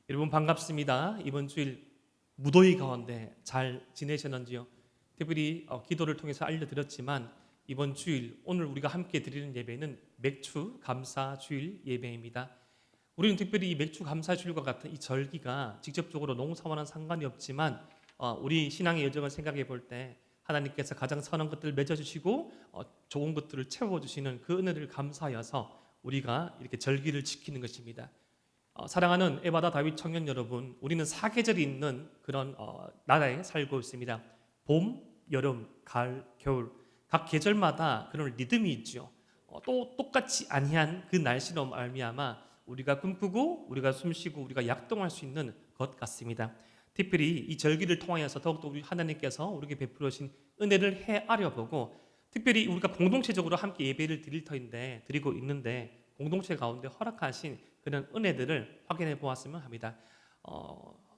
여러분 반갑습니다. 이번 주일 무더위 가운데 잘 지내셨는지요? 특별히 기도를 통해서 알려드렸지만 이번 주일 오늘 우리가 함께 드리는 예배는 맥주 감사 주일 예배입니다. 우리는 특별히 이 맥주 감사 주일과 같은 이 절기가 직접적으로 농사와는 상관이 없지만 우리 신앙의 여정을 생각해 볼 때 하나님께서 가장 선한 것들을 맺어주시고 좋은 것들을 채워주시는 그 은혜를 감사하여서 우리가 이렇게 절기를 지키는 것입니다. 사랑하는 에바다 다윗 청년 여러분, 우리는 사계절이 있는 그런 나라에 살고 있습니다. 봄, 여름, 가을, 겨울 각 계절마다 그런 리듬이 있죠. 또 똑같이 아니한 그 날씨로 말미암아 우리가 꿈꾸고 우리가 숨쉬고 우리가 약동할 수 있는 것 같습니다. 특별히 이 절기를 통하여서 더욱더 우리 하나님께서 우리에게 베풀어 주신 은혜를 헤아려 보고 특별히 우리가 공동체적으로 함께 예배를 드리고 있는데 공동체 가운데 허락하신 그런 은혜들을 확인해 보았으면 합니다.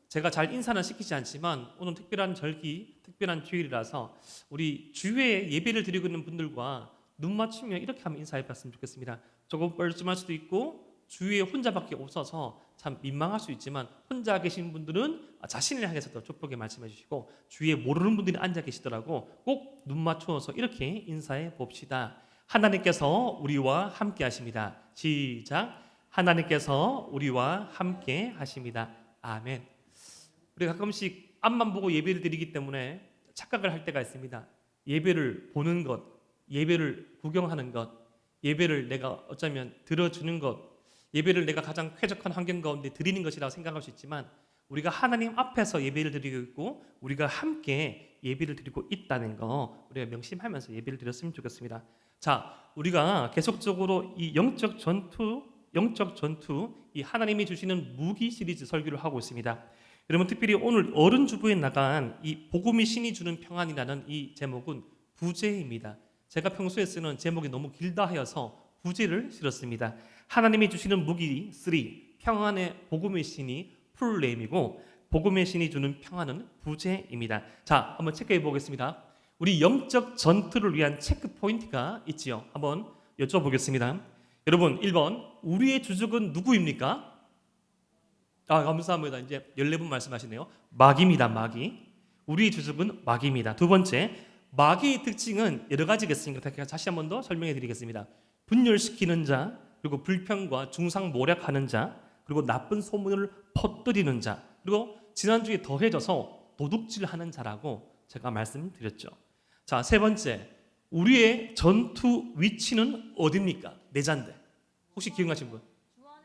제가 잘 인사는 시키지 않지만 오늘 특별한 절기, 특별한 주일이라서 우리 주에 예배를 드리고 있는 분들과 눈 맞추며 이렇게 한번 인사해 봤으면 좋겠습니다. 조금 뻘쭘할 수도 있고 주위에 혼자밖에 없어서 참 민망할 수 있지만 혼자 계신 분들은 자신을 향해서 더 좁게 말씀해 주시고 주위에 모르는 분들이 앉아 계시더라고 꼭 눈 맞추어서 이렇게 인사해 봅시다. 하나님께서 우리와 함께 하십니다. 시작. 하나님께서 우리와 함께 하십니다. 아멘. 우리가 가끔씩 앞만 보고 예배를 드리기 때문에 착각을 할 때가 있습니다. 예배를 보는 것, 예배를 구경하는 것, 예배를 내가 어쩌면 들어주는 것, 예배를 내가 가장 쾌적한 환경 가운데 드리는 것이라고 생각할 수 있지만 우리가 하나님 앞에서 예배를 드리고 있고 우리가 함께 예배를 드리고 있다는 거 우리가 명심하면서 예배를 드렸으면 좋겠습니다. 자, 우리가 계속적으로 이 영적 전투, 이 하나님이 주시는 무기 시리즈 설교를 하고 있습니다. 여러분 특별히 오늘 어른 주부에 나간 이 복음이 신이 주는 평안이라는 이 제목은 부제입니다. 제가 평소에 쓰는 제목이 너무 길다 하여서 부제를 실었습니다. 하나님이 주시는 무기 3, 평안의 복음의 신이 풀네임이고 복음의 신이 주는 평안은 부제입니다. 자, 한번 체크해 보겠습니다. 우리 영적 전투를 위한 체크 포인트가 있지요. 한번 여쭤보겠습니다. 여러분 1번, 우리의 주적은 누구입니까? 감사합니다. 이제 14분 말씀하시네요. 마귀입니다. 마귀. 우리의 주적은 마귀입니다. 두 번째, 마귀의 특징은 여러 가지겠습니다. 다시 한 번 더 설명해 드리겠습니다. 분열시키는 자, 그리고 불평과 중상모략하는 자, 그리고 나쁜 소문을 퍼뜨리는 자, 그리고 지난주에 더해져서 도둑질하는 자라고 제가 말씀드렸죠. 자, 세 번째, 우리의 전투 위치는 어디입니까? 내자인데 혹시 기억나신 분?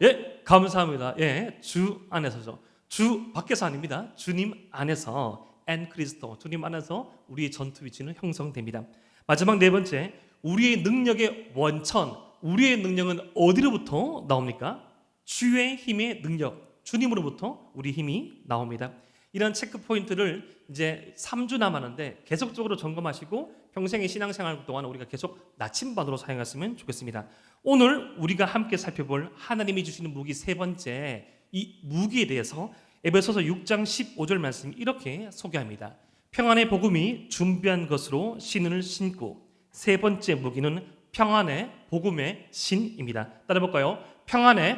예, 감사합니다. 예, 주 안에서죠. 주 밖에서 아닙니다. 주님 안에서 엔 크리스토, 주님 안에서 우리의 전투 위치는 형성됩니다. 마지막 네 번째, 우리의 능력의 원천, 우리의 능력은 어디로부터 나옵니까? 주의 힘의 능력, 주님으로부터 우리 힘이 나옵니다. 이런 체크 포인트를 이제 3주 남았는데 계속적으로 점검하시고 평생의 신앙생활 동안 우리가 계속 나침반으로 사용했으면 좋겠습니다. 오늘 우리가 함께 살펴볼 하나님이 주시는 무기 세 번째, 이 무기에 대해서 에베소서 6장 15절 말씀이 이렇게 소개합니다. 평안의 복음이 준비한 것으로 신을 신고 세 번째 무기는 평안의 복음의 신입니다. 따라해볼까요? 평안의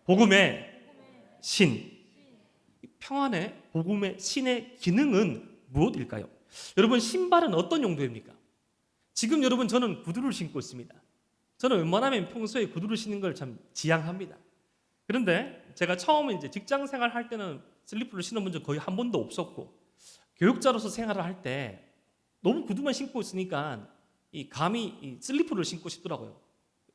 복음의 신. 평안의 복음의 신의 기능은 무엇일까요? 여러분 신발은 어떤 용도입니까? 지금 여러분 저는 구두를 신고 있습니다. 저는 웬만하면 평소에 구두를 신는 걸 참 지향합니다. 그런데 제가 처음에 이제 직장 생활 할 때는 슬리퍼를 신어본 적 거의 한 번도 없었고 교육자로서 생활을 할 때 너무 구두만 신고 있으니까 감히 이 슬리퍼를 신고 싶더라고요.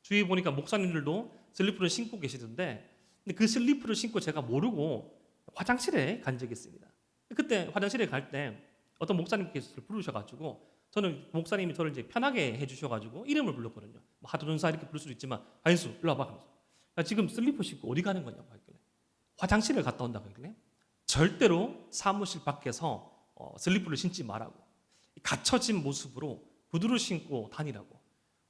주위에 보니까 목사님들도 슬리퍼를 신고 계시던데 근데 그 슬리퍼를 신고 제가 모르고 화장실에 간 적이 있습니다. 그때 화장실에 갈 때 어떤 목사님께서 부르셔가지고 저는 목사님이 저를 이제 편하게 해주셔가지고 이름을 불렀거든요. 뭐 하도전사 이렇게 부를 수도 있지만 안수 일로 와봐 하면서 지금 슬리퍼 신고 어디 가는 거냐고 하길래 화장실을 갔다 온다고 하길래 절대로 사무실 밖에서 슬리퍼를 신지 말라고 갇혀진 모습으로 구두를 신고 다니라고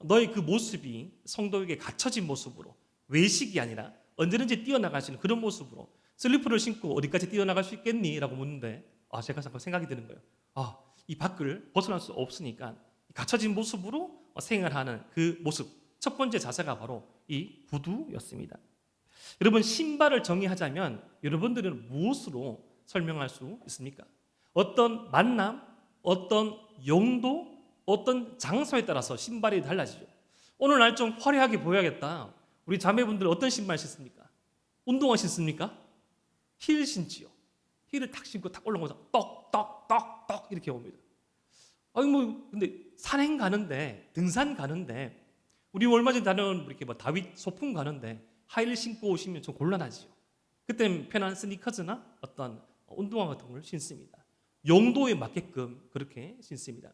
너의 그 모습이 성도에게 갇혀진 모습으로 외식이 아니라 언제든지 뛰어나갈 수 있는 그런 모습으로 슬리퍼를 신고 어디까지 뛰어나갈 수 있겠니? 라고 묻는데 제가 잠깐 생각이 드는 거예요. 이 밖을 벗어날 수 없으니까 갇혀진 모습으로 생활하는 그 모습 첫 번째 자세가 바로 이 구두였습니다. 여러분 신발을 정의하자면 여러분들은 무엇으로 설명할 수 있습니까? 어떤 만남, 어떤 용도, 어떤 장소에 따라서 신발이 달라지죠. 오늘날 좀 화려하게 보여야겠다. 우리 자매분들 어떤 신발 신습니까? 운동화 신습니까? 힐 신지요. 힐을 탁 신고 탁 올라가서 떡떡떡떡 이렇게 옵니다. 아니 근데 산행 가는데, 등산 가는데, 우리 얼마 전에 다녀온 이렇게 다윗 소풍 가는데 하이힐 신고 오시면 좀 곤란하지요. 그때는 편한 스니커즈나 어떤 운동화 같은 걸 신습니다. 용도에 맞게끔 그렇게 신습니다.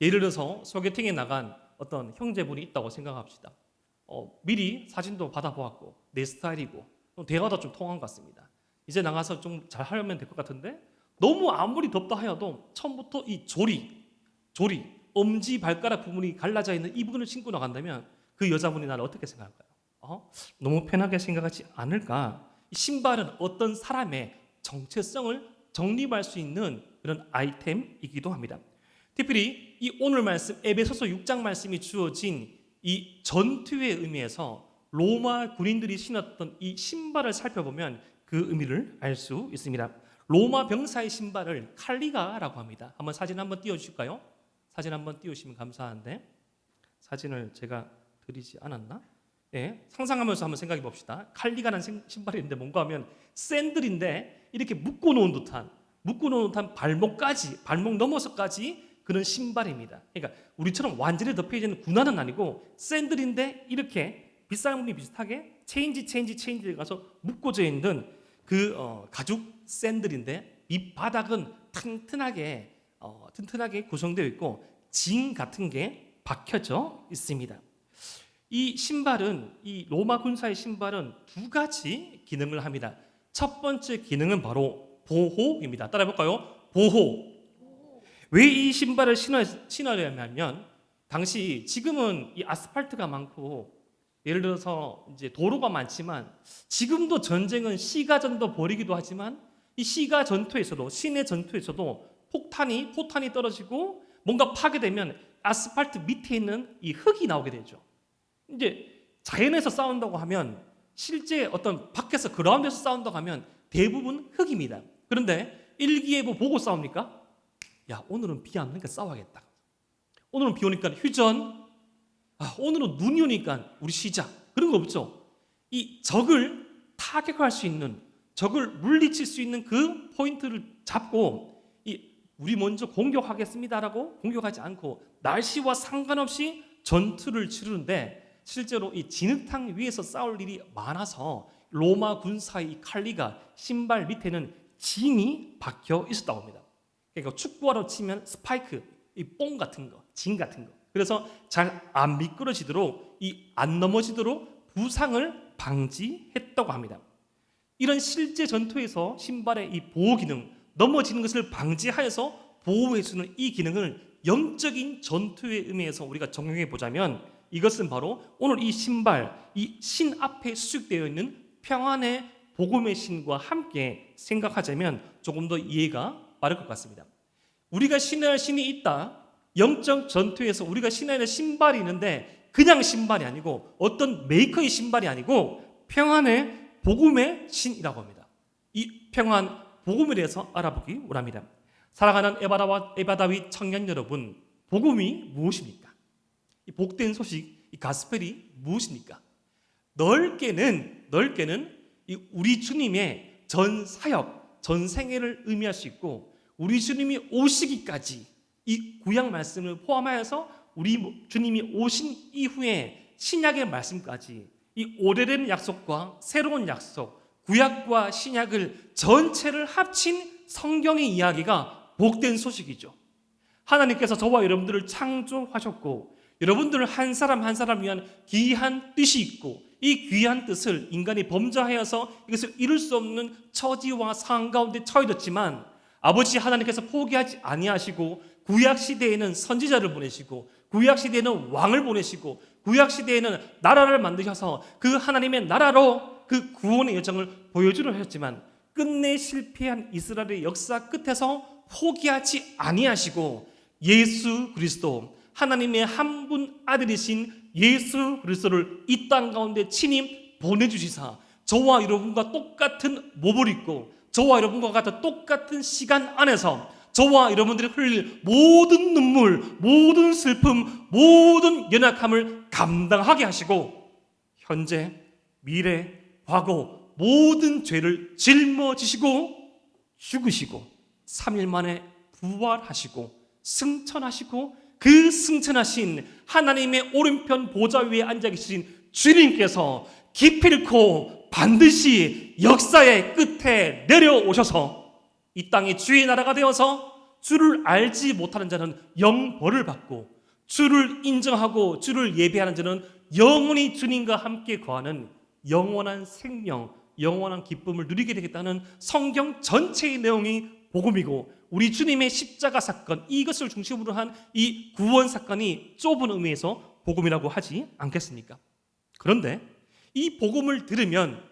예를 들어서 소개팅에 나간 어떤 형제분이 있다고 생각합시다. 미리 사진도 받아보았고 내 스타일이고 대화도 좀 통한 것 같습니다. 이제 나가서 좀 잘 하려면 될 것 같은데 너무 아무리 덥다 하여도 처음부터 이 조리, 엄지 발가락 부분이 갈라져 있는 이 부분을 신고 나간다면 그 여자분이 나를 어떻게 생각할까요? 너무 편하게 생각하지 않을까? 이 신발은 어떤 사람의 정체성을 정립할 수 있는 그런 아이템이기도 합니다. 특별히 이 오늘 말씀 에베소서 6장 말씀이 주어진 이 전투의 의미에서 로마 군인들이 신었던 이 신발을 살펴보면 그 의미를 알 수 있습니다. 로마 병사의 신발을 칼리가라고 합니다. 한번 사진 한번 띄워주실까요? 사진 한번 띄우시면 감사한데, 사진을 제가 드리지 않았나? 네, 상상하면서 한번 생각해 봅시다. 칼리가라는 신발인데 뭔가 하면 샌들인데 이렇게 묶어놓은 듯한 발목 넘어서까지 그런 신발입니다. 그러니까 우리처럼 완전히 덮여 있는 군화는 아니고 샌들인데 이렇게 빗살무늬 비슷하게 체인지 가서 묶어져 있는 그 가죽 샌들인데 밑바닥은 튼튼하게 구성되어 있고 징 같은 게 박혀져 있습니다. 이 신발은, 이 로마 군사의 신발은 두 가지 기능을 합니다. 첫 번째 기능은 바로 보호입니다. 따라해볼까요? 보호. 왜 이 신발을 신으려면 당시, 지금은 이 아스팔트가 많고 예를 들어서 이제 도로가 많지만 지금도 전쟁은 시가전도 벌이기도 하지만 이 시가 전투에서도, 시내 전투에서도 포탄이 떨어지고 뭔가 파괴되면 아스팔트 밑에 있는 이 흙이 나오게 되죠. 이제 자연에서 싸운다고 하면, 실제 어떤 밖에서 그라운드에서 싸운다고 하면 대부분 흙입니다. 그런데 일기예보 보고 싸웁니까? 야, 오늘은 비 안 오니까 싸워야겠다. 오늘은 비 오니까 휴전. 오늘은 눈이 오니까 우리 쉬자. 그런 거 없죠. 이 적을 타격할 수 있는, 적을 물리칠 수 있는 그 포인트를 잡고 우리 먼저 공격하겠습니다라고 공격하지 않고 날씨와 상관없이 전투를 치르는데, 실제로 이 진흙탕 위에서 싸울 일이 많아서 로마 군사의 이 칼리가 신발 밑에는 징이 박혀 있었다고 합니다. 그러니까 축구화로 치면 스파이크, 이 뽕 같은 거, 징 같은 거. 그래서 잘 안 미끄러지도록, 안 넘어지도록 부상을 방지했다고 합니다. 이런 실제 전투에서 신발의 이 보호 기능, 넘어지는 것을 방지하여서 보호해주는 이 기능을 영적인 전투의 의미에서 우리가 적용해 보자면, 이것은 바로 오늘 이 신발, 이 신 앞에 수식되어 있는 평안의 복음의 신과 함께 생각하자면 조금 더 이해가 빠를 것 같습니다. 우리가 신어야 할 신이 있다. 영적 전투에서 우리가 신어야 할 신발이 있는데 그냥 신발이 아니고 어떤 메이커의 신발이 아니고 평안의 복음의 신이라고 합니다. 이 평안 복음에 대해서 알아보기 원합니다. 사랑하는 에바다윗 청년 여러분, 복음이 무엇입니까? 이 복된 소식, 이 가스펠이 무엇입니까? 넓게는 우리 주님의 전 사역, 전 생애를 의미할 수 있고, 우리 주님이 오시기까지 이 구약 말씀을 포함하여서 우리 주님이 오신 이후에 신약의 말씀까지 이 오래된 약속과 새로운 약속, 구약과 신약을 전체를 합친 성경의 이야기가 복된 소식이죠. 하나님께서 저와 여러분들을 창조하셨고 여러분들을 한 사람 한 사람 위한 귀한 뜻이 있고, 이 귀한 뜻을 인간이 범죄하여서 이것을 이룰 수 없는 처지와 상황 가운데 처해졌지만 아버지 하나님께서 포기하지 아니하시고 구약시대에는 선지자를 보내시고 구약시대에는 왕을 보내시고 구약시대에는 나라를 만드셔서 그 하나님의 나라로 그 구원의 여정을 보여주려 하셨지만 끝내 실패한 이스라엘의 역사 끝에서 포기하지 아니하시고 예수 그리스도, 하나님의 한 분 아들이신 예수 그리스도를 이 땅 가운데 친히 보내주시사 저와 여러분과 똑같은 몸을 입고 저와 여러분과 같은 똑같은 시간 안에서 저와 여러분들이 흘릴 모든 눈물, 모든 슬픔, 모든 연약함을 감당하게 하시고 현재, 미래, 과거 모든 죄를 짊어지시고 죽으시고 3일 만에 부활하시고 승천하시고 그 승천하신 하나님의 오른편 보좌 위에 앉아 계신 주님께서 기필코 반드시 역사의 끝에 내려오셔서 이 땅이 주의 나라가 되어서 주를 알지 못하는 자는 영벌을 받고 주를 인정하고 주를 예배하는 자는 영원히 주님과 함께 거하는 영원한 생명, 영원한 기쁨을 누리게 되겠다는 성경 전체의 내용이 복음이고 우리 주님의 십자가 사건, 이것을 중심으로 한 이 구원 사건이 좁은 의미에서 복음이라고 하지 않겠습니까? 그런데 이 복음을 들으면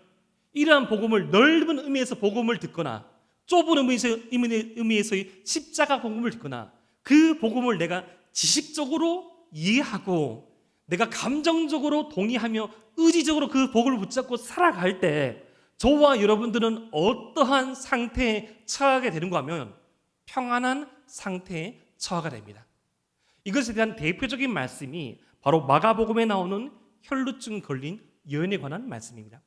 이러한 복음을 넓은 의미에서 복음을 듣거나 좁은 의미에서의 십자가 복음을 듣거나 그 복음을 내가 지식적으로 이해하고 내가 감정적으로 동의하며 의지적으로 그 복음을 붙잡고 살아갈 때 저와 여러분들은 어떠한 상태에 처하게 되는가 하면 평안한 상태에 처하게 됩니다. 이것에 대한 대표적인 말씀이 바로 마가복음에 나오는 혈루증 걸린 여인에 관한 말씀입니다.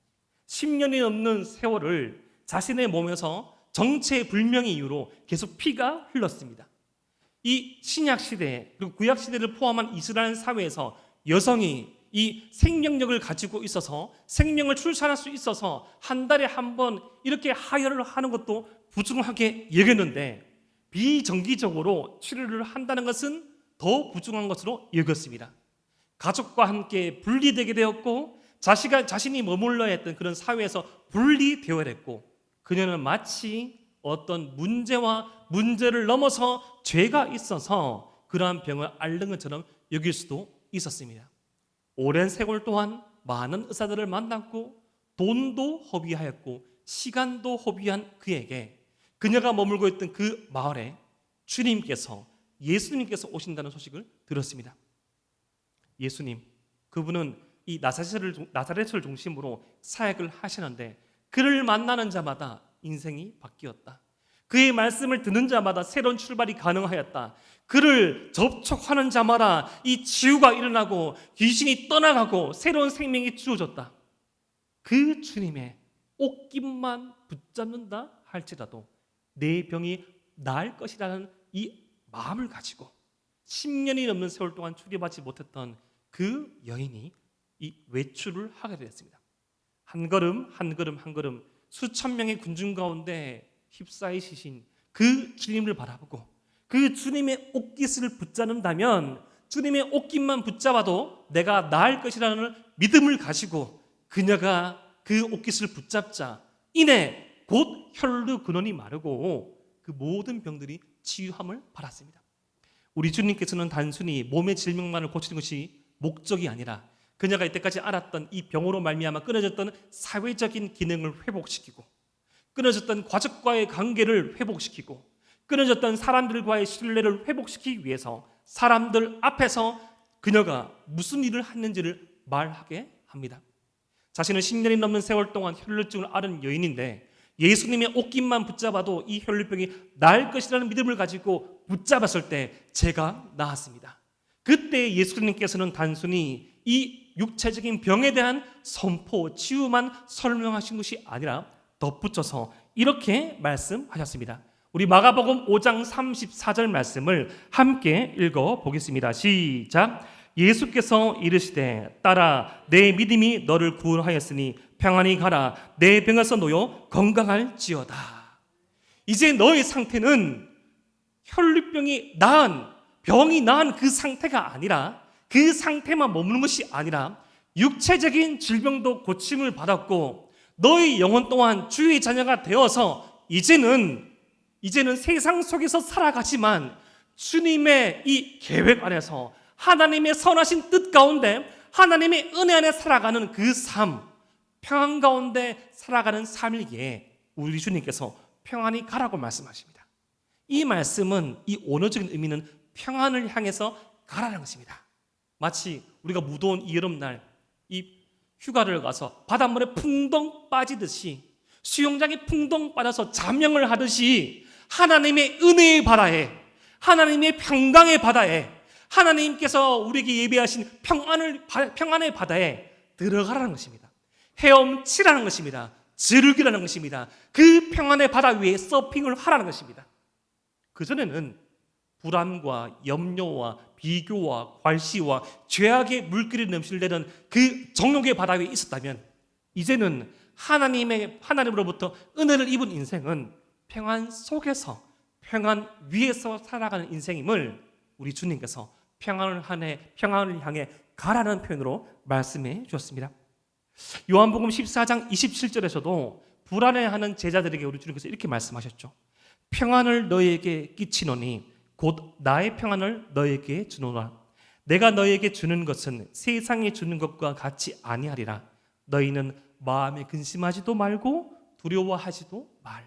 10년이 넘는 세월을 자신의 몸에서 정체불명의 이유로 계속 피가 흘렀습니다. 이 신약시대 그리고 구약시대를 포함한 이스라엘 사회에서 여성이 이 생명력을 가지고 있어서 생명을 출산할 수 있어서 한 달에 한 번 이렇게 하혈을 하는 것도 부중하게 여겼는데 비정기적으로 치료를 한다는 것은 더 부중한 것으로 여겼습니다. 가족과 함께 분리되게 되었고 자신이 머물러야 했던 그런 사회에서 분리되어야 했고 그녀는 마치 어떤 문제를 넘어서 죄가 있어서 그러한 병을 앓는 것처럼 여길 수도 있었습니다. 오랜 세월 동안 많은 의사들을 만났고 돈도 허비하였고 시간도 허비한 그에게 그녀가 머물고 있던 그 마을에 예수님께서 오신다는 소식을 들었습니다. 예수님, 그분은 이 나사렛을 중심으로 사역을 하시는데 그를 만나는 자마다 인생이 바뀌었다. 그의 말씀을 듣는 자마다 새로운 출발이 가능하였다. 그를 접촉하는 자마다 이 치유가 일어나고 귀신이 떠나가고 새로운 생명이 주어졌다. 그 주님의 옷깃만 붙잡는다 할지라도 내 병이 나을 것이라는 이 마음을 가지고 10년이 넘는 세월 동안 출입하지 못했던 그 여인이 이 외출을 하게 되었습니다. 한 걸음 한 걸음 수천 명의 군중 가운데 휩싸이시신 그 주님을 바라보고 그 주님의 옷깃을 붙잡는다면 주님의 옷깃만 붙잡아도 내가 나을 것이라는 믿음을 가지고 그녀가 그 옷깃을 붙잡자 이내 곧 혈루 근원이 마르고 그 모든 병들이 치유함을 받았습니다. 우리 주님께서는 단순히 몸의 질병만을 고치는 것이 목적이 아니라 그녀가 이때까지 알았던 이 병으로 말미암아 끊어졌던 사회적인 기능을 회복시키고 끊어졌던 가족과의 관계를 회복시키고 끊어졌던 사람들과의 신뢰를 회복시키기 위해서 사람들 앞에서 그녀가 무슨 일을 했는지를 말하게 합니다. 자신은 10년이 넘는 세월 동안 혈루증을 앓은 여인인데 예수님의 옷깃만 붙잡아도 이 혈루병이 나을 것이라는 믿음을 가지고 붙잡았을 때 제가 나았습니다. 그때 예수님께서는 단순히 이 육체적인 병에 대한 선포, 치유만 설명하신 것이 아니라 덧붙여서 이렇게 말씀하셨습니다. 우리 마가복음 5장 34절 말씀을 함께 읽어보겠습니다. 시작. 예수께서 이르시되 딸아 내 믿음이 너를 구원하였으니 평안히 가라 내 병에서 놓여 건강할지어다. 이제 너의 상태는 혈루병이 병이 나은 그 상태가 아니라 그 상태만 머무는 것이 아니라 육체적인 질병도 고침을 받았고 너의 영혼 또한 주의 자녀가 되어서 이제는 세상 속에서 살아가지만 주님의 이 계획 안에서 하나님의 선하신 뜻 가운데 하나님의 은혜 안에 살아가는 그 삶, 평안 가운데 살아가는 삶이기에 우리 주님께서 평안히 가라고 말씀하십니다. 이 말씀은 이 원어적인 의미는 평안을 향해서 가라는 것입니다. 마치 우리가 무더운 이 여름날 이 휴가를 가서 바닷물에 풍덩 빠지듯이 수영장에 풍덩 빠져서 잠영을 하듯이 하나님의 은혜의 바다에, 하나님의 평강의 바다에, 하나님께서 우리에게 예배하신 평안의 바다에 들어가라는 것입니다. 헤엄치라는 것입니다. 즐기라는 것입니다. 그 평안의 바다 위에 서핑을 하라는 것입니다. 그전에는 불안과 염려와 비교와 괄시와 죄악의 물길이 넘실대는 그 정욕의 바다 위에 있었다면, 이제는 하나님으로부터 은혜를 입은 인생은 평안 속에서, 평안 위에서 살아가는 인생임을 우리 주님께서 평안을 향해 가라는 표현으로 말씀해 주셨습니다. 요한복음 14장 27절에서도 불안해하는 제자들에게 우리 주님께서 이렇게 말씀하셨죠. 평안을 너희에게 끼치노니 곧 나의 평안을 너희에게 주노라. 내가 너희에게 주는 것은 세상에 주는 것과 같이 아니하리라. 너희는 마음에 근심하지도 말고 두려워하지도 말라.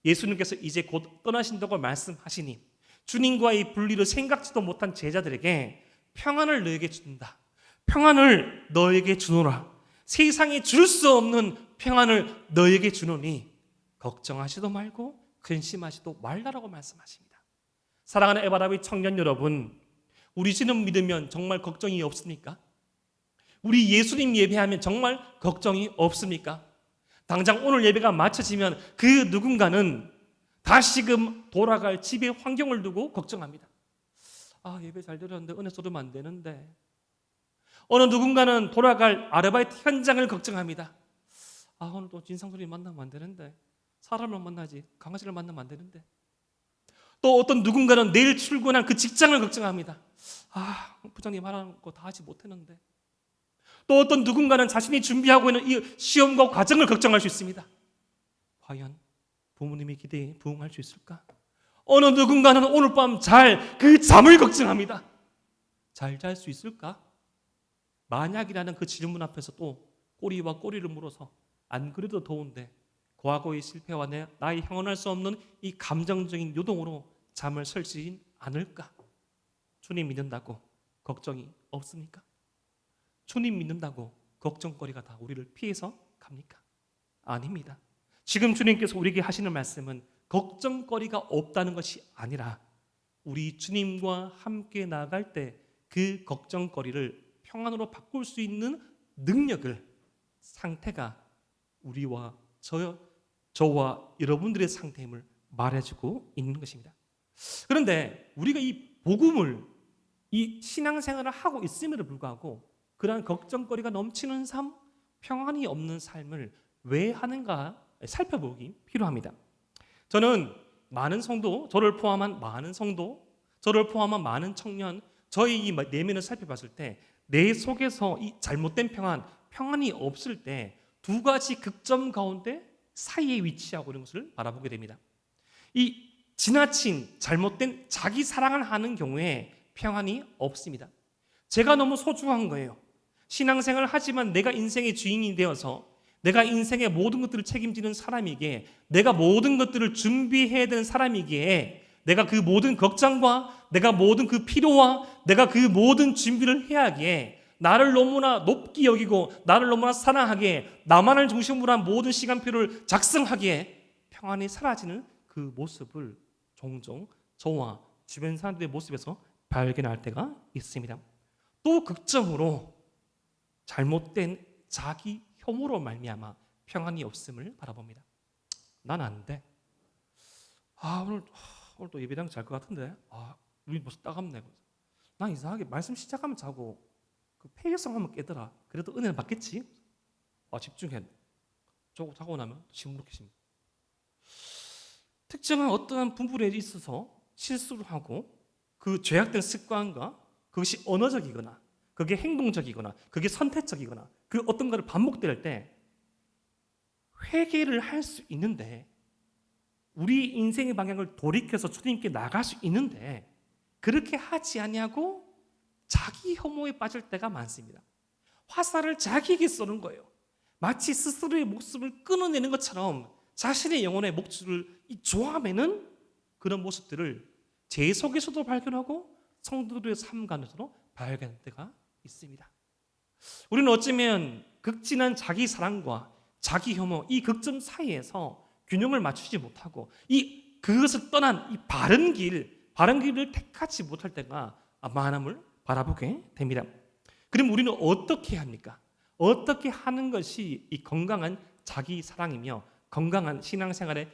예수님께서 이제 곧 떠나신다고 말씀하시니 주님과의 분리를 생각지도 못한 제자들에게 평안을 너희에게 준다. 평안을 너희에게 주노라. 세상에 줄 수 없는 평안을 너희에게 주노니 걱정하지도 말고 근심하지도 말라라고 말씀하십니다. 사랑하는 에바라비 청년 여러분, 우리 주님 믿으면 정말 걱정이 없습니까? 우리 예수님 예배하면 정말 걱정이 없습니까? 당장 오늘 예배가 마쳐지면 그 누군가는 다시금 돌아갈 집의 환경을 두고 걱정합니다. 예배 잘 드렸는데 은혜 쏟으면 안 되는데. 어느 누군가는 돌아갈 아르바이트 현장을 걱정합니다. 오늘 또 진상소리 만나면 안 되는데, 사람을 만나지 강아지를 만나면 안 되는데. 또 어떤 누군가는 내일 출근할 그 직장을 걱정합니다. 부장님 하라는 거 다 하지 못했는데. 또 어떤 누군가는 자신이 준비하고 있는 이 시험과 과정을 걱정할 수 있습니다. 과연 부모님의 기대에 부응할 수 있을까? 어느 누군가는 오늘 밤 그 잠을 걱정합니다. 잘 잘 수 있을까? 만약이라는 그 질문 앞에서 또 꼬리와 꼬리를 물어서 안 그래도 더운데 과거의 실패와 나의 형언할 수 없는 이 감정적인 요동으로 잠을 설치진 않을까? 주님 믿는다고 걱정이 없습니까? 주님 믿는다고 걱정거리가 다 우리를 피해서 갑니까? 아닙니다. 지금 주님께서 우리에게 하시는 말씀은 걱정거리가 없다는 것이 아니라 우리 주님과 함께 나아갈 때 그 걱정거리를 평안으로 바꿀 수 있는 능력을, 상태가 우리와 저와 여러분들의 상태임을 말해주고 있는 것입니다. 그런데 우리가 이 복음을, 이 신앙생활을 하고 있음에도 불구하고 그러한 걱정거리가 넘치는 삶, 평안이 없는 삶을 왜 하는가 살펴보기 필요합니다. 저는 많은 성도, 저를 포함한 많은 성도, 저를 포함한 많은 청년, 저희 이 내면을 살펴봤을 때 내 속에서 이 잘못된 평안이 없을 때 두 가지 극점 가운데 사이에 위치하고 있는 것을 바라보게 됩니다. 이 지나친 잘못된 자기 사랑을 하는 경우에 평안이 없습니다. 제가 너무 소중한 거예요. 신앙생활을 하지만 내가 인생의 주인이 되어서 내가 인생의 모든 것들을 책임지는 사람이기에, 내가 모든 것들을 준비해야 되는 사람이기에 내가 그 모든 걱정과 내가 모든 그 필요와 내가 그 모든 준비를 해야 하기에 나를 너무나 높게 여기고 나를 너무나 사랑하기에 나만을 중심으로 한 모든 시간표를 작성하기에 평안이 사라지는 그 모습을 종종 저와 주변 사람들의 모습에서 발견할 때가 있습니다. 또 극점으로 잘못된 자기 혐오로 말미암아 평안이 없음을 바라봅니다. 난 안 돼. 오늘 또 예배당 잘 것 같은데. 눈이 벌써 따갑네. 난 이상하게 말씀 시작하면 자고 그 폐회성 하면 깨더라. 그래도 은혜는 받겠지. 집중해. 자고 나면 시무룩해집니다. 특정한 어떠한 분풀에 있어서 실수를 하고 그 죄악된 습관과 그것이 언어적이거나 그게 행동적이거나 그게 선택적이거나 그 어떤 것을 반복될 때 회개를 할 수 있는데, 우리 인생의 방향을 돌이켜서 주님께 나갈 수 있는데 그렇게 하지 아니하고 자기 혐오에 빠질 때가 많습니다. 화살을 자기에게 쏘는 거예요. 마치 스스로의 목숨을 끊어내는 것처럼 자신의 영혼의 목줄을 조아매는 그런 모습들을 제 속에서도 발견하고 성도들의 삶 가운데서도 발견할 때가 있습니다. 우리는 어쩌면 극진한 자기 사랑과 자기 혐오 이 극점 사이에서 균형을 맞추지 못하고 그것을 떠난 이 바른 길을 택하지 못할 때가 만함을 바라보게 됩니다. 그럼 우리는 어떻게 합니까? 어떻게 하는 것이 이 건강한 자기 사랑이며 건강한 신앙생활의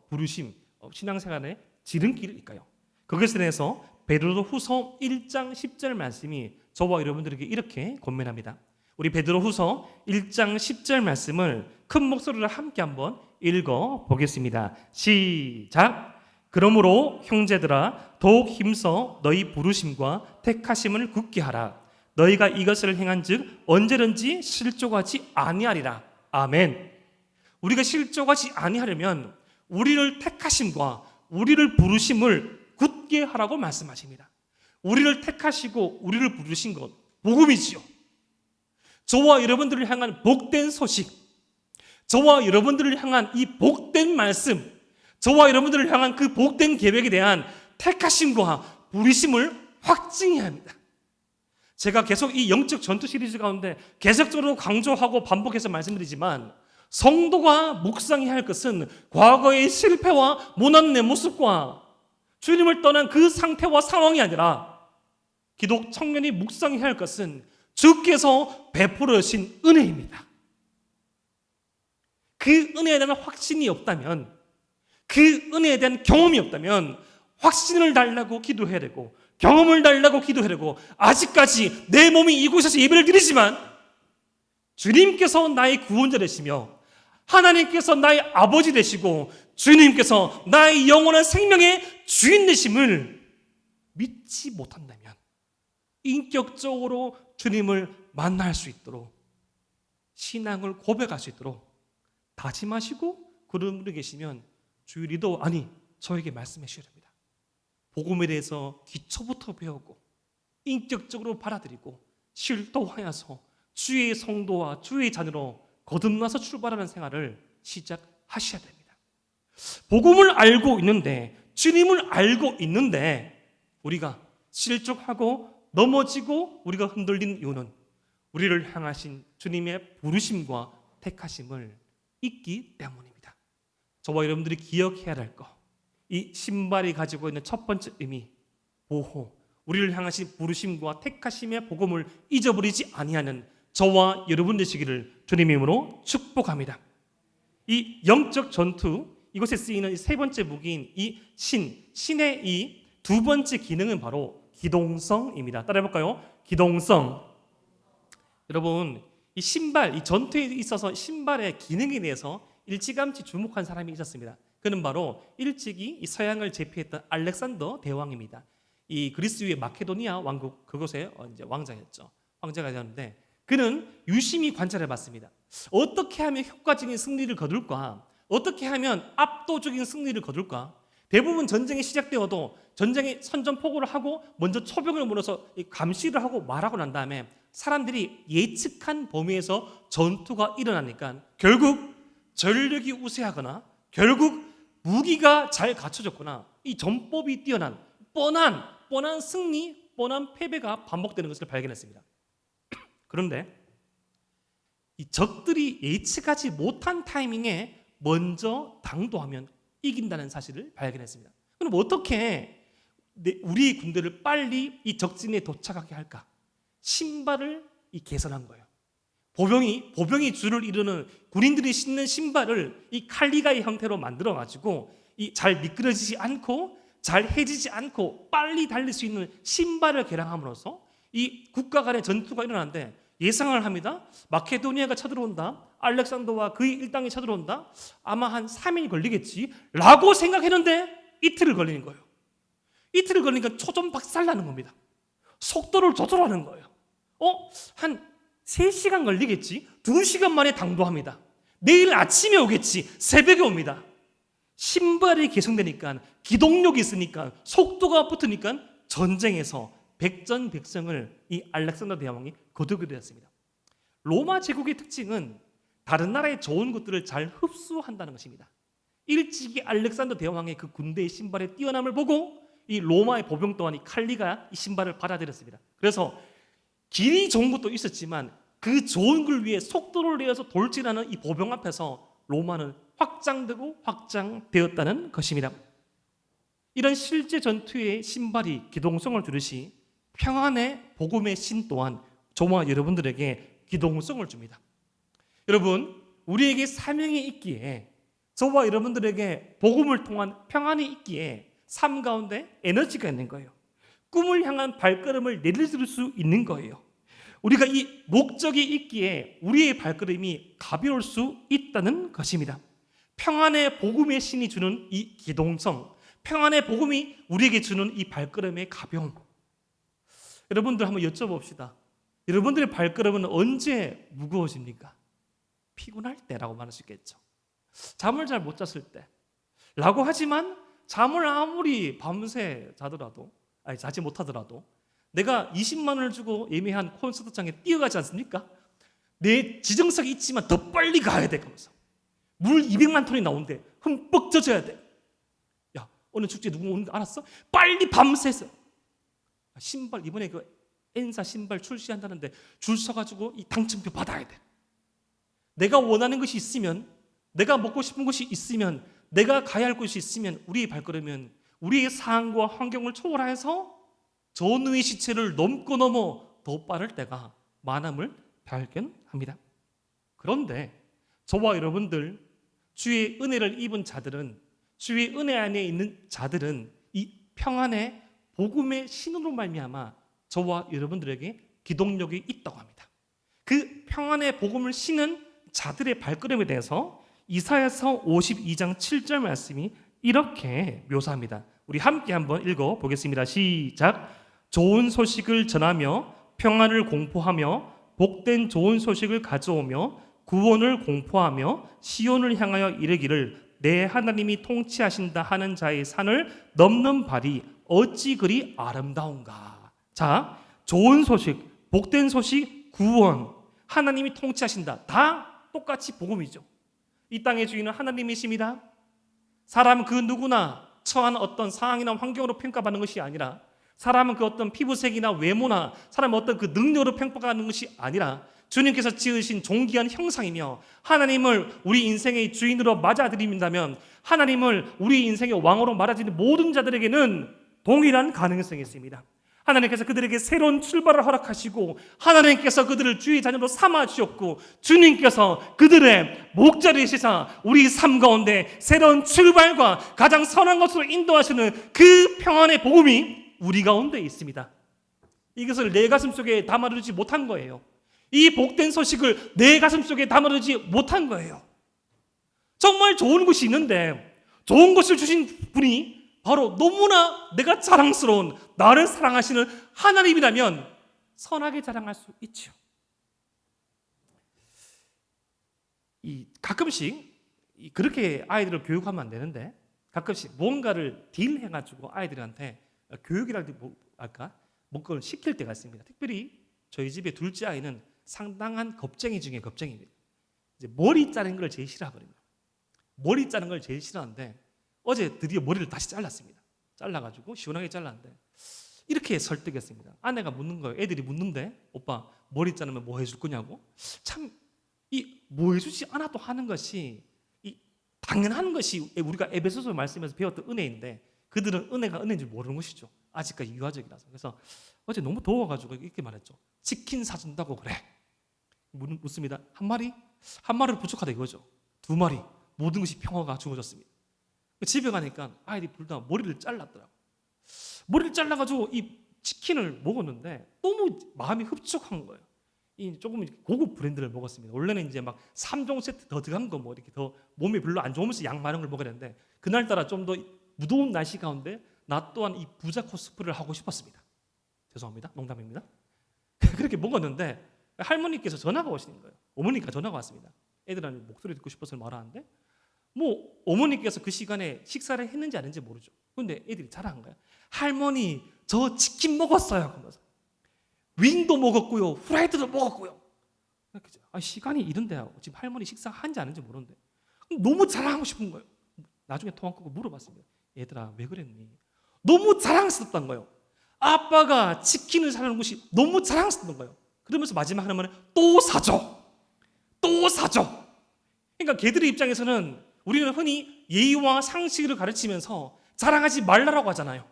부르심, 신앙생활의 지름길일까요? 그것에 대해서 베드로후서 1장 10절 말씀이 저와 여러분들에게 이렇게 권면합니다. 우리 베드로후서 1장 10절 말씀을 큰 목소리로 함께 한번 읽어 보겠습니다. 시작. 그러므로 형제들아 더욱 힘써 너희 부르심과 택하심을 굳게 하라. 너희가 이것을 행한즉 언제든지 실족하지 아니하리라. 아멘. 우리가 실족하지 아니하려면 우리를 택하심과 우리를 부르심을 굳게 하라고 말씀하십니다. 우리를 택하시고 우리를 부르신 것 복음이지요. 저와 여러분들을 향한 복된 소식, 저와 여러분들을 향한 이 복된 말씀, 저와 여러분들을 향한 그 복된 계획에 대한 택하심과 부르심을 확증해야 합니다. 제가 계속 이 영적 전투 시리즈 가운데 계속적으로 강조하고 반복해서 말씀드리지만 성도가 묵상해야 할 것은 과거의 실패와 모난 내 모습과 주님을 떠난 그 상태와 상황이 아니라 기독 청년이 묵상해야 할 것은 주께서 베풀어 주신 은혜입니다. 그 은혜에 대한 확신이 없다면, 그 은혜에 대한 경험이 없다면 확신을 달라고 기도해야 되고 경험을 달라고 기도해야 되고, 아직까지 내 몸이 이곳에서 예배를 드리지만 주님께서 나의 구원자 되시며 하나님께서 나의 아버지 되시고 주님께서 나의 영원한 생명의 주인 되심을 믿지 못한다면 인격적으로 주님을 만날 수 있도록, 신앙을 고백할 수 있도록 다짐하시고 그런 분이 계시면 주의 리더 저에게 말씀해 주셔야 됩니다. 복음에 대해서 기초부터 배우고 인격적으로 받아들이고 실도하여서 주의 성도와 주의 자녀로 거듭나서 출발하는 생활을 시작하셔야 됩니다. 복음을 알고 있는데, 주님을 알고 있는데 우리가 실족하고 넘어지고 우리가 흔들린 이유는 우리를 향하신 주님의 부르심과 택하심을 잊기 때문입니다. 저와 여러분들이 기억해야 할 것, 이 신발이 가지고 있는 첫 번째 의미, 보호, 우리를 향하신 부르심과 택하심의 복음을 잊어버리지 아니하는 저와 여러분 되시기를 주님의 이름으로 축복합니다. 이 영적 전투, 이곳에 쓰이는 세 번째 무기인 이 신의 이 두 번째 기능은 바로 기동성입니다. 따라해볼까요? 기동성. 여러분, 이 신발, 이 전투에 있어서 신발의 기능에 대해서 일찌감치 주목한 사람이 있었습니다. 그는 바로 일찍이 이 서양을 제패했던 알렉산더 대왕입니다. 이 그리스 위의 마케도니아 왕국, 그곳의 이제 왕자였죠. 황제가 되었는데 그는 유심히 관찰해봤습니다. 어떻게 하면 효과적인 승리를 거둘까? 어떻게 하면 압도적인 승리를 거둘까? 대부분 전쟁이 시작되어도 전쟁의 선전포고를 하고 먼저 초병을 몰아서 감시를 하고 말하고 난 다음에 사람들이 예측한 범위에서 전투가 일어나니까 결국 전력이 우세하거나 결국 무기가 잘 갖춰졌거나 이 전법이 뛰어난 뻔한 승리, 뻔한 패배가 반복되는 것을 발견했습니다. 그런데 이 적들이 예측하지 못한 타이밍에 먼저 당도하면 이긴다는 사실을 발견했습니다. 그럼 어떻게 우리 군대를 빨리 이 적진에 도착하게 할까? 신발을 개선한 거예요. 보병이 줄을 이루는 군인들이 신는 신발을 이 칼리가의 형태로 만들어 가지고 잘 미끄러지지 않고 잘 해지지 않고 빨리 달릴 수 있는 신발을 개량함으로써 이 국가 간의 전투가 일어나는데 예상을 합니다. 마케도니아가 쳐들어온다. 알렉산더와 그의 일당이 쳐들어온다. 아마 한 3일 걸리겠지 라고 생각했는데 이틀을 걸리는 거예요. 이틀을 걸리니까 초전 박살나는 겁니다. 속도를 조절하는 거예요. 한 3시간 걸리겠지? 2시간 만에 당도합니다. 내일 아침에 오겠지? 새벽에 옵니다. 신발이 개선되니까, 기동력이 있으니까, 속도가 붙으니까 전쟁에서 백전백승을 이 알렉산더 대왕이 거두게 되었습니다. 로마 제국의 특징은 다른 나라의 좋은 것들을 잘 흡수한다는 것입니다. 일찍이 알렉산더 대왕의 그 군대의 신발의 뛰어남을 보고 이 로마의 보병 또한 이 칼리가 이 신발을 받아들였습니다. 그래서 길이 좋은 것도 있었지만 그 좋은 걸 위해 속도를 내어서 돌진하는 이 보병 앞에서 로마는 확장되고 확장되었다는 것입니다. 이런 실제 전투의 신발이 기동성을 주듯이 평안의 복음의 신 또한 저와 여러분들에게 기동성을 줍니다. 여러분, 우리에게 사명이 있기에, 저와 여러분들에게 복음을 통한 평안이 있기에 삶 가운데 에너지가 있는 거예요. 꿈을 향한 발걸음을 내디딜 수 있는 거예요. 우리가 이 목적이 있기에 우리의 발걸음이 가벼울 수 있다는 것입니다. 평안의 복음의 신이 주는 이 기동성, 평안의 복음이 우리에게 주는 이 발걸음의 가벼움. 여러분들 한번 여쭤봅시다. 여러분들의 발걸음은 언제 무거워집니까? 피곤할 때라고 말할 수 있겠죠. 잠을 잘 못 잤을 때 라고 하지만, 잠을 아무리 밤새 자지 못하더라도 내가 20만 원을 주고 예매한 콘서트장에 뛰어가지 않습니까? 내 지정석이 있지만 더 빨리 가야 돼. 그러면서 물 200만 톤이 나오는데 흠뻑 젖어야 돼. 야, 오늘 축제 누구 오는 거 알았어? 빨리 밤새서 신발, 이번에 그 엔사 신발 출시한다는데 줄 서가지고 이 당첨표 받아야 돼. 내가 원하는 것이 있으면, 내가 먹고 싶은 것이 있으면, 내가 가야 할 곳이 있으면 우리의 발걸음은 우리의 상황과 환경을 초월해서 전우의 시체를 넘고 넘어 더 빠를 때가 많음을 발견합니다. 그런데 저와 여러분들, 주의 은혜를 입은 자들은, 주의 은혜 안에 있는 자들은 이 평안의 복음의 신으로 말미암아 저와 여러분들에게 기동력이 있다고 합니다. 그 평안의 복음을 신은 자들의 발걸음에 대해서 이사야서 52장 7절 말씀이 이렇게 묘사합니다. 우리 함께 한번 읽어보겠습니다. 시작. 좋은 소식을 전하며 평안을 공포하며 복된 좋은 소식을 가져오며 구원을 공포하며 시온을 향하여 이르기를 내 하나님이 통치하신다 하는 자의 산을 넘는 발이 어찌 그리 아름다운가. 자, 좋은 소식, 복된 소식, 구원, 하나님이 통치하신다. 다 똑같이 복음이죠. 이 땅의 주인은 하나님이십니다. 사람은 그 누구나 처한 어떤 상황이나 환경으로 평가받는 것이 아니라, 사람은 그 어떤 피부색이나 외모나 사람의 어떤 그 능력으로 평가하는 것이 아니라 주님께서 지으신 존귀한 형상이며, 하나님을 우리 인생의 주인으로 맞아들인다면, 하나님을 우리 인생의 왕으로 맞아들이는 모든 자들에게는 동일한 가능성이 있습니다. 하나님께서 그들에게 새로운 출발을 허락하시고, 하나님께서 그들을 주의 자녀로 삼아 주셨고, 주님께서 그들의 목자리시사 우리 삶 가운데 새로운 출발과 가장 선한 것으로 인도하시는 그 평안의 복음이 우리 가운데 있습니다. 이것을 내 가슴 속에 담아두지 못한 거예요. 이 복된 소식을 내 가슴 속에 담아두지 못한 거예요. 정말 좋은 것이 있는데, 좋은 것을 주신 분이 바로 너무나 내가 자랑스러운, 나를 사랑하시는 하나님이라면 선하게 자랑할 수 있죠. 가끔씩 그렇게 아이들을 교육하면 안 되는데, 가끔씩 뭔가를 딜해가지고 아이들한테 교육이라는 뭔가를 시킬 때가 있습니다. 특별히 저희 집의 둘째 아이는 상당한 겁쟁이 중에 겁쟁이입니다. 이제 머리 자른 걸 제일 싫어하거든요. 머리 자른 걸 제일 싫어하는데 어제 드디어 머리를 다시 잘랐습니다. 잘라가지고 시원하게 잘랐는데 이렇게 설득했습니다. 아내가 묻는 거예요. 애들이 묻는데, 오빠 머리 자르면 뭐 해줄 거냐고. 참 이 뭐 해주지 않아도 하는 것이 이 당연한 것이 우리가 에베소서 말씀에서 배웠던 은혜인데, 그들은 은혜가 은혜인 줄 모르는 것이죠. 아직까지 유아적이라서. 그래서 어제 너무 더워가지고 이렇게 말했죠. 치킨 사준다고 그래. 묻습니다. 한 마리? 한 마리로 부족하다 이거죠. 두 마리. 모든 것이 평화가 주어졌습니다. 집에 가니까 아이들이 둘 다 머리를 잘랐더라고요. 머리를 잘라가지고 이 치킨을 먹었는데 너무 마음이 흡족한 거예요. 이 조금 고급 브랜드를 먹었습니다. 원래는 이제 막 3종 세트 더 들어간 거 뭐 이렇게 더 몸에 별로 안 좋으면서 양 많은 걸 먹어야 되는데, 그날따라 좀 더 무더운 날씨 가운데 나 또한 이 부자 코스프레를 하고 싶었습니다. 죄송합니다. 농담입니다. 그렇게 먹었는데 할머니께서 전화가 오시는 거예요. 어머니가 전화가 왔습니다. 애들한테 목소리 듣고 싶어서 말하는데, 뭐 어머니께서 그 시간에 식사를 했는지 안 했는지 모르죠. 근데 애들이 자랑한 거예요. 할머니, 저 치킨 먹었어요. 그러면서 윙도 먹었고요, 후라이드도 먹었고요. 시간이 이른데 지금 할머니 식사한지 안 했는지 모르는데 너무 자랑하고 싶은 거예요. 나중에 통화 끊고 물어봤습니다. 얘들아, 왜 그랬니? 너무 자랑스럽단 거예요. 아빠가 치킨을 사는 것이 너무 자랑스럽던 거예요. 그러면서 마지막 하는 말은 또 사줘. 또 사줘. 그러니까 걔들의 입장에서는 우리는 흔히 예의와 상식을 가르치면서 자랑하지 말라라고 하잖아요.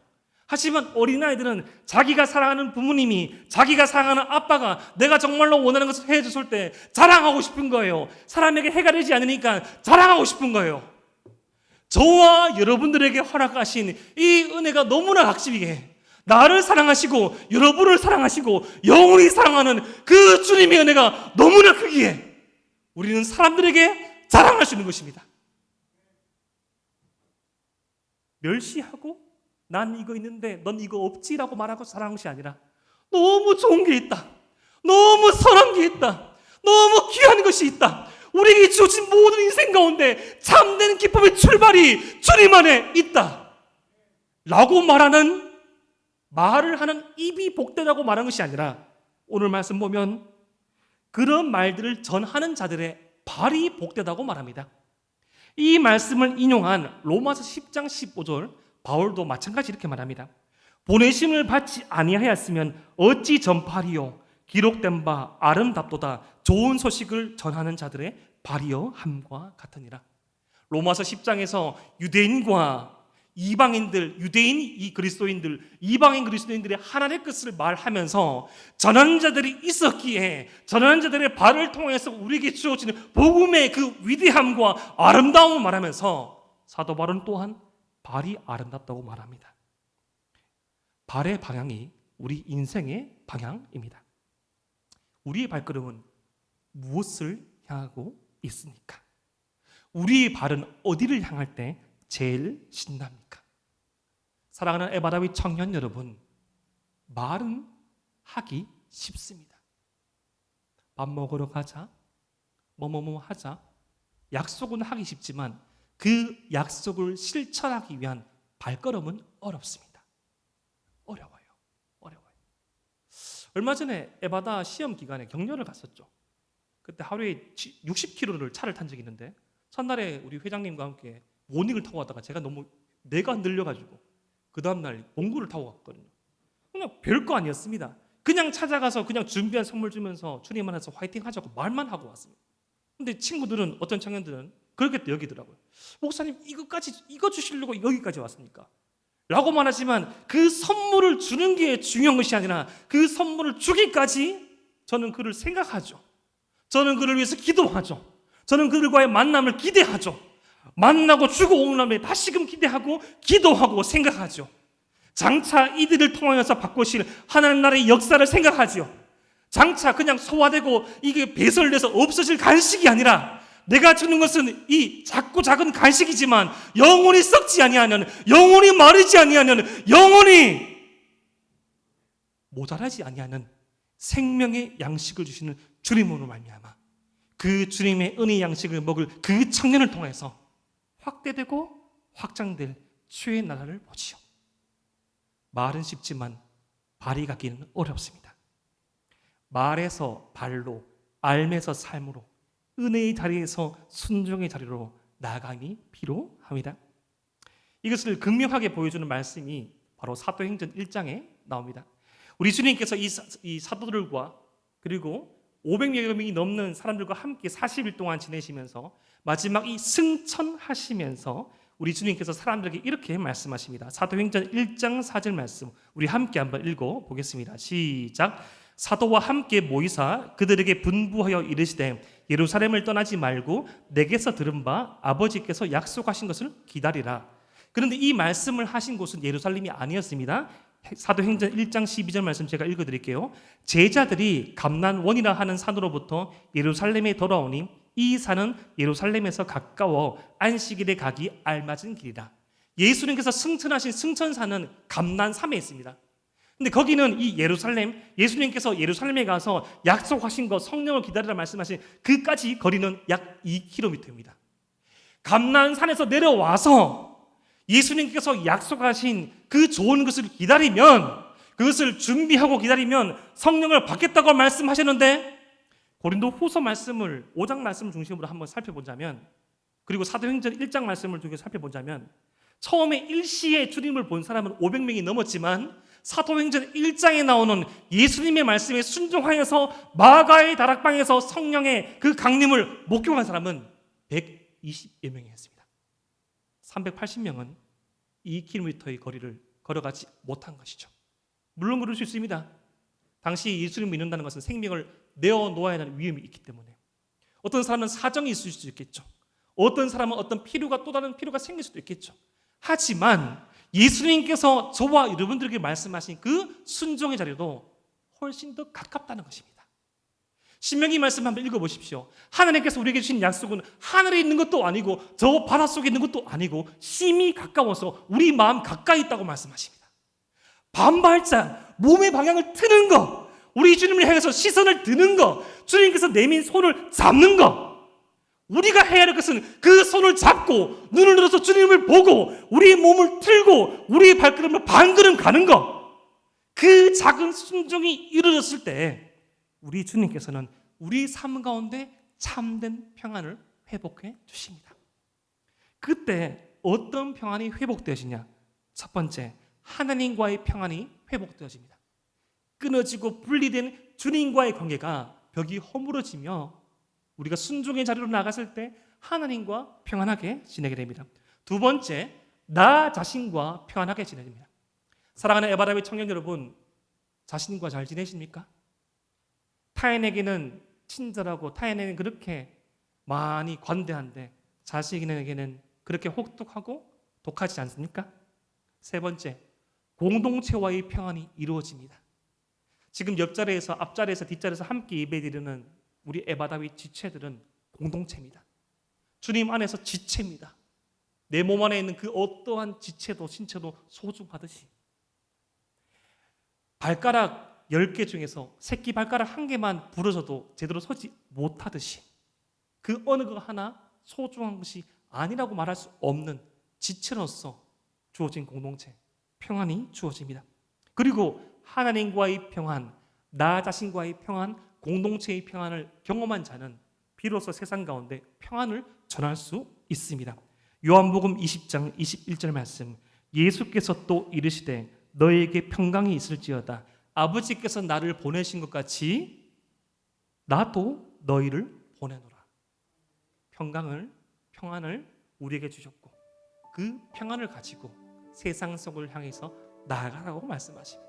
하지만 어린아이들은 자기가 사랑하는 부모님이, 자기가 사랑하는 아빠가 내가 정말로 원하는 것을 해줬을 때 자랑하고 싶은 거예요. 사람에게 해가 되지 않으니까 자랑하고 싶은 거예요. 저와 여러분들에게 허락하신 이 은혜가 너무나 각집이게 나를 사랑하시고 여러분을 사랑하시고 영원히 사랑하는 그 주님의 은혜가 너무나 크기에 우리는 사람들에게 자랑할 수 있는 것입니다. 멸시하고 난 이거 있는데 넌 이거 없지라고 말하고 자랑한 것이 아니라 너무 좋은 게 있다. 너무 선한 게 있다. 너무 귀한 것이 있다. 우리에게 주어진 모든 인생 가운데 참된 기쁨의 출발이 주님 안에 있다. 라고 말을 하는 입이 복되다고 말하는 것이 아니라 오늘 말씀 보면 그런 말들을 전하는 자들의 발이 복되다고 말합니다. 이 말씀을 인용한 로마서 10장 15절 바울도 마찬가지 이렇게 말합니다. 보내심을 받지 아니하였으면 어찌 전파리요 기록된 바 아름답도다 좋은 소식을 전하는 자들의 발이요 함과 같으니라. 로마서 10장에서 유대인과 이방인들, 유대인 이 그리스도인들, 이방인 그리스도인들의 하나님의 뜻을 말하면서 전하는 자들이 있었기에 전하는 자들의 발을 통해서 우리에게 주어지는 복음의 그 위대함과 아름다움을 말하면서 사도 바울은 또한 발이 아름답다고 말합니다. 발의 방향이 우리 인생의 방향입니다. 우리의 발걸음은 무엇을 향하고 있습니까? 우리의 발은 어디를 향할 때 제일 신납니까? 사랑하는 에바다위 청년 여러분, 말은 하기 쉽습니다. 밥 먹으러 가자, 뭐뭐뭐 하자, 약속은 하기 쉽지만 그 약속을 실천하기 위한 발걸음은 어렵습니다. 어려워요. 얼마 전에 에바다 시험 기간에 격려를 갔었죠. 그때 하루에 60km를 차를 탄 적이 있는데 첫날에 우리 회장님과 함께 모닝을 타고 가다가 제가 너무 뇌가 늘려가지고 그 다음날 봉구를 타고 갔거든요. 그냥 별거 아니었습니다. 그냥 찾아가서 그냥 준비한 선물 주면서 주님 안에서 화이팅 하자고 말만 하고 왔습니다. 근데 친구들은 어떤 청년들은 그렇게 또 여기더라고요. 목사님 이거 주시려고 여기까지 왔습니까? 라고 말하지만 그 선물을 주는 게 중요한 것이 아니라 그 선물을 주기까지 저는 그를 생각하죠. 저는 그를 위해서 기도하죠. 저는 그들과의 만남을 기대하죠. 만나고 주고 오는 날에 다시금 기대하고 기도하고 생각하죠. 장차 이들을 통하여서 바꾸실 하나님 나라의 역사를 생각하죠. 장차 그냥 소화되고 이게 배설돼서 없어질 간식이 아니라 내가 주는 것은 이 작고 작은 간식이지만 영원히 썩지 아니하는, 영원히 마르지 아니하는, 영원히 모자라지 아니하는 생명의 양식을 주시는 주님으로 말미암아 그 주님의 은혜의 양식을 먹을 그 청년을 통해서 확대되고 확장될 주의 나라를 보지요. 말은 쉽지만 발이 가기는 어렵습니다. 말에서 발로, 알면서 삶으로, 은혜의 자리에서 순종의 자리로 나아감이 필요합니다. 이것을 극명하게 보여주는 말씀이 바로 사도행전 1장에 나옵니다. 우리 주님께서 이 사도들과 그리고 500여 명이 넘는 사람들과 함께 40일 동안 지내시면서 마지막 이 승천하시면서 우리 주님께서 사람들에게 이렇게 말씀하십니다. 사도행전 1장 4절 말씀 우리 함께 한번 읽어보겠습니다. 시작. 사도와 함께 모이사 그들에게 분부하여 이르시되 예루살렘을 떠나지 말고 내게서 들은 바 아버지께서 약속하신 것을 기다리라. 그런데 이 말씀을 하신 곳은 예루살렘이 아니었습니다. 사도행전 1장 12절 말씀 제가 읽어드릴게요. 제자들이 감난원이라 하는 산으로부터 예루살렘에 돌아오니 이 산은 예루살렘에서 가까워 안식일에 가기 알맞은 길이라. 예수님께서 승천하신 승천산은 감난산에 있습니다. 근데 거기는 이 예루살렘, 예수님께서 예루살렘에 가서 약속하신 것, 성령을 기다리라 말씀하신 그까지 거리는 약 2km입니다. 감난산에서 내려와서 예수님께서 약속하신 그 좋은 것을 기다리면, 그것을 준비하고 기다리면 성령을 받겠다고 말씀하셨는데, 고린도 후서 말씀을 5장 말씀을 중심으로 한번 살펴보자면, 그리고 사도행전 1장 말씀을 통해 살펴보자면 처음에 일시에 주님을 본 사람은 500명이 넘었지만 사도행전 1장에 나오는 예수님의 말씀에 순종하여서 마가의 다락방에서 성령의 그 강림을 목격한 사람은 120여 명이었습니다. 380명은 2km의 거리를 걸어가지 못한 것이죠. 물론 그럴 수 있습니다. 당시 예수님을 믿는다는 것은 생명을 내어놓아야 하는 위험이 있기 때문에 어떤 사람은 사정이 있을 수도 있겠죠. 어떤 사람은 어떤 필요가 또 다른 필요가 생길 수도 있겠죠. 하지만 예수님께서 저와 여러분들에게 말씀하신 그 순종의 자리도 훨씬 더 가깝다는 것입니다. 신명기 말씀 한번 읽어보십시오. 하나님께서 우리에게 주신 약속은 하늘에 있는 것도 아니고 저 바닷속에 있는 것도 아니고 심히 가까워서 우리 마음 가까이 있다고 말씀하십니다. 반발짝 몸의 방향을 트는 것, 우리 주님을 향해서 시선을 드는 것, 주님께서 내민 손을 잡는 것, 우리가 해야 할 것은 그 손을 잡고 눈을 들어서 주님을 보고 우리의 몸을 틀고 우리의 발걸음을 반걸음 가는 것, 그 작은 순종이 이루어졌을 때 우리 주님께서는 우리 삶 가운데 참된 평안을 회복해 주십니다. 그때 어떤 평안이 회복되어지냐? 첫 번째, 하나님과의 평안이 회복되어집니다. 끊어지고 분리된 주님과의 관계가 벽이 허물어지며 우리가 순종의 자리로 나갔을 때 하나님과 평안하게 지내게 됩니다. 두 번째, 나 자신과 평안하게 지내집니다. 사랑하는 에바라비 청년 여러분, 자신과 잘 지내십니까? 타인에게는 친절하고 타인에게는 그렇게 많이 관대한데 자신에게는 그렇게 혹독하고 독하지 않습니까? 세 번째, 공동체와의 평안이 이루어집니다. 지금 옆자리에서 앞자리에서 뒷자리에서 함께 예배드리는 우리 에바다윗 지체들은 공동체입니다. 주님 안에서 지체입니다. 내 몸 안에 있는 그 어떠한 지체도 신체도 소중하듯이 발가락 10개 중에서 새끼 발가락 1개만 부러져도 제대로 서지 못하듯이 그 어느 것 하나 소중한 것이 아니라고 말할 수 없는 지체로서 주어진 공동체, 평안이 주어집니다. 그리고 하나님과의 평안, 나 자신과의 평안, 공동체의 평안을 경험한 자는 비로소 세상 가운데 평안을 전할 수 있습니다. 요한복음 20장 21절 말씀, 예수께서 또 이르시되 너에게 평강이 있을지어다. 아버지께서 나를 보내신 것 같이 나도 너희를 보내노라. 평안을 우리에게 주셨고 그 평안을 가지고 세상 속을 향해서 나아가라고 말씀하십니다.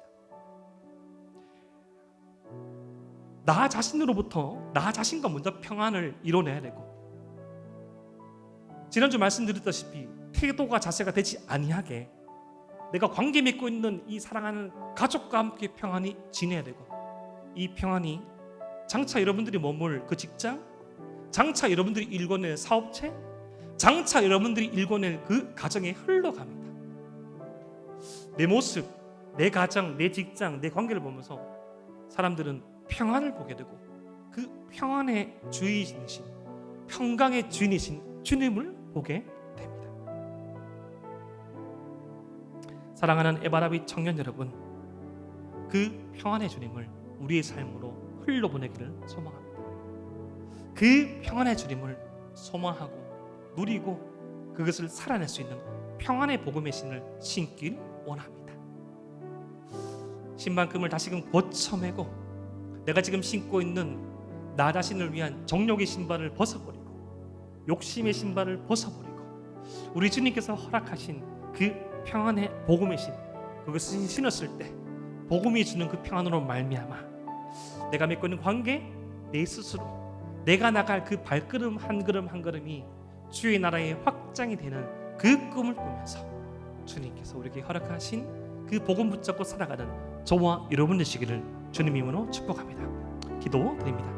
나 자신으로부터 나 자신과 먼저 평안을 이뤄내야 되고, 지난주 말씀드렸다시피 태도가 자세가 되지 아니하게 내가 관계 맺고 있는 이 사랑하는 가족과 함께 평안히 지내야 되고, 이 평안이 장차 여러분들이 머물 그 직장, 장차 여러분들이 일궈낼 사업체, 장차 여러분들이 일궈낼 그 가정에 흘러갑니다. 내 모습, 내 가정, 내 직장, 내 관계를 보면서 사람들은 평안을 보게 되고 그 평안의 주인이신, 평강의 주인이신 주님을 보게 됩니다. 사랑하는 에바라비 청년 여러분, 그 평안의 주님을 우리의 삶으로 흘러보내기를 소망합니다. 그 평안의 주님을 소망하고 누리고 그것을 살아낼 수 있는 평안의 복음의 신을 신길 원합니다. 신발끈을 다시금 고쳐매고 내가 지금 신고 있는 나 자신을 위한 정욕의 신발을 벗어버리고 욕심의 신발을 벗어버리고 우리 주님께서 허락하신 그 평안의 복음의 신, 그것을 신었을 때 복음이 주는 그 평안으로 말미암아 내가 맺고 있는 관계, 내 스스로 내가 나갈 그 발걸음 한 걸음 한 걸음이 주의 나라의 확장이 되는 그 꿈을 꾸면서 주님께서 우리에게 허락하신 그 복음 붙잡고 살아가는 저와 여러분 되시기를 주님 이름으로 축복합니다. 기도드립니다.